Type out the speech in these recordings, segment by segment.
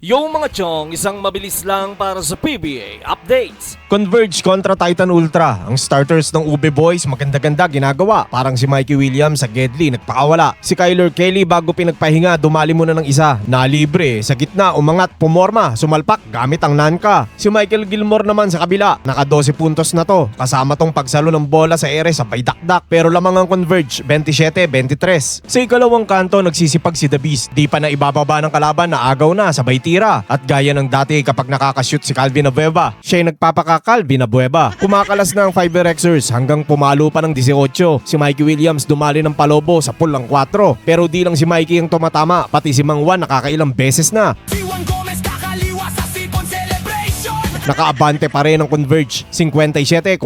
Yung mga chong, isang mabilis lang para sa PBA updates. Converge kontra Titan Ultra. Ang starters ng Ube Boys maganda-ganda ginagawa. Parang si Mikey Williams sa Gedli nagpakawala. Si Kyler Kelly bago pinagpahinga dumali muna ng isa. Nalibre, sa gitna umangat, pumorma, sumalpak gamit ang nanka. Si Michael Gilmore naman sa kabila. Naka 12 puntos na to. Kasama tong pagsalo ng bola sa ere sabay dakdak. Pero lamang ang Converge, 27-23. Sa ikalawang kanto nagsisipag si The Beast. Di pa na ibababa ng kalaban na agaw na sabay tira. At gaya ng dati kapag nakakashoot si Calvin Abueva, siya'y nagpapaka-Calvin Abueva. Kumakalas na ang 5Rxers hanggang pumalo pa ng 18. Si Mikey Williams dumali ng palobo sa pool ng 4. Pero di lang si Mikey ang tumatama, pati si Mang Juan nakakailang beses na. Nakaabante pa rin ang Converge, 57-41.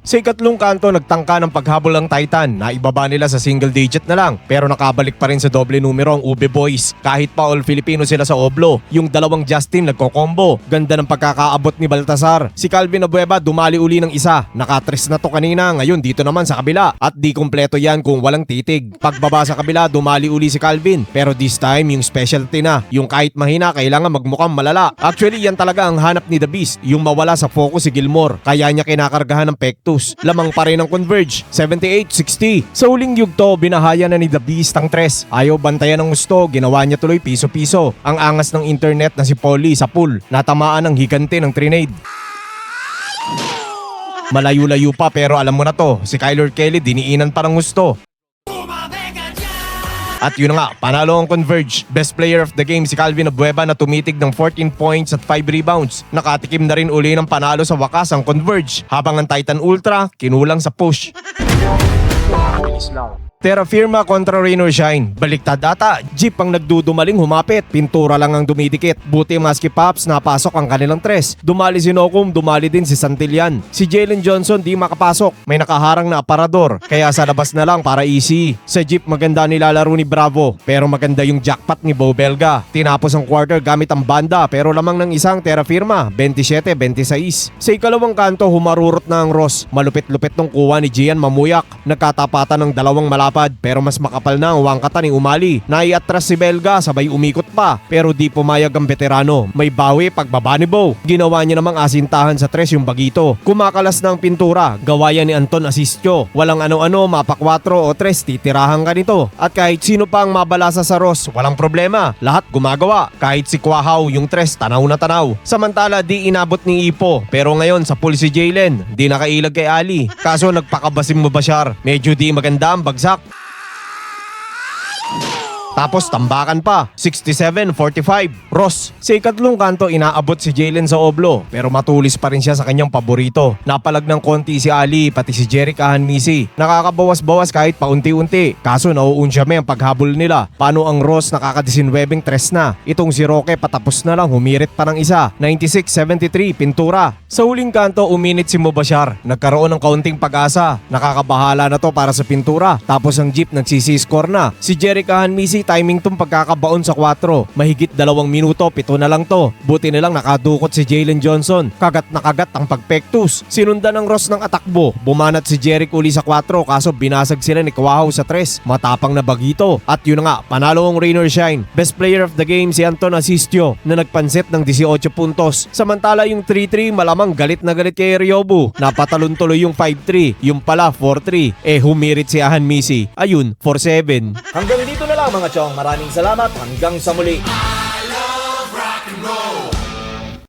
Sa ikatlong kanto nagtangka ng paghabol ng Titan na ibaba nila sa single digit na lang. Pero nakabalik pa rin sa doble numero ang Ube Boys. Kahit pa all Filipino sila sa Oblo, yung dalawang Justin nagko-combo. Ganda ng pagkakaabot ni Baltasar. Si Calvin Abueva dumali uli ng isa. Nakatris na to kanina, ngayon dito naman sa kabila. At di kumpleto yan kung walang titig. Pagbaba sa kabila, dumali uli si Calvin. Pero this time yung specialty na. Yung kahit mahina, kailangan magmukhang malala. Actually yan talaga ang hanap ni The Beast, yung mawala sa focus si Gilmore. Kaya niya kinakargahan ng Pectus. Lamang pa rin ang Converge, 78-60. Sa huling yugto, binahaya na ni The Beast ang tres. Ayaw bantayan ng gusto, ginawa niya tuloy piso-piso. Ang angas ng internet na si Polly sa pool, natamaan ng higante ng grenade. Malayo-layo pa pero alam mo na to, si Kyler Kelly diniinan pa ng gusto. At yun na nga, panalo ang Converge. Best player of the game si Calvin Abueva na tumitig ng 14 points at 5 rebounds. Nakatikim na rin uli ng panalo sa wakas ang Converge, habang ang Titan Ultra kinulang sa push. Terra Firma kontra Rain or Shine. Baliktad ata, jeep ang nagdudumaling humapit. Pintura lang ang dumidikit. Buti maski Pops napasok ang kanilang tres. Dumali si Nocum, dumali din si Santillan. Si Jalen Johnson di makapasok. May nakaharang na aparador. Kaya sa labas na lang para easy. Sa jeep maganda nilalaro ni Bravo. Pero maganda yung jackpot ni Bo Belga. Tinapos ang quarter gamit ang banda pero lamang ng isang Terra Firma, 27-26. Sa ikalawang kanto humarurot na ang Ross. Malupit-lupit ng kuha ni Gian Mamuyak. Nagkatapatan ng dalawang malapad pero mas makapal na ang wangkata ni Umali. Naiatras si Belga sabay umikot pa pero di pumayag ang veterano. May bawi pagbaba ni Bo. Ginawa niya namang asintahan sa tres yung Bagito. Kumakalas ng pintura. Gawayan ni Anton Asistio. Walang ano-ano, mapa 4 o 3 titirahan ka nito. At kahit sino pa ang mabalasa sa Ross, walang problema. Lahat gumagawa. Kahit si Quahaw yung tres tanaw na tanaw. Samantala di inabot ni Ipo pero ngayon sa pool si Jalen. Di nakailag kay Ali. Kaso nagpakabasim mo Bashar. Medyo di maganda ang bagsak. Tapos tambakan pa, 67-45. Ross, sa ikatlong kanto inaabot si Jalen sa Oblo pero matulis pa rin siya sa kanyang paborito. Napalag ng konti si Ali pati si Jeric Ahanmisi. Nakakabawas-bawas kahit paunti-unti. Kaso nauunsyame ang paghabol nila. Paano ang Ross nakaka-19 tres na? Itong si Roque patapos na lang humirit pa ng isa. 96-73 pintura. Sa huling kanto uminit si Mubashar. Nagkaroon ng kaunting pag-asa. Nakakabahala na to para sa pintura. Tapos ang jeep nagsisi-score na. Si Jeric Ahanmisi timing tong pagkakabaon sa 4. Mahigit 2 minuto, 7 na lang to. Buti nilang nakadukot si Jalen Johnson. Kagat na kagat ang pagpektus. Sinundan ng Ross ng atakbo. Bumanat si Jeric uli sa 4 kaso binasag sila ni Quahaw sa 3. Matapang na Bagito. At yun na nga, panalo ang Rain or Shine. Best player of the game si Anton Asistio na nagpansit ng 18 puntos. Samantala yung 3-3 malamang galit na galit kay Ryobu. Napatalon tuloy yung 5-3. Yung pala 4-3. Humirit si Ahanmisi. Ayun, 4-7. Hanggang dito na lang mga chong. Maraming salamat. Hanggang sa muli.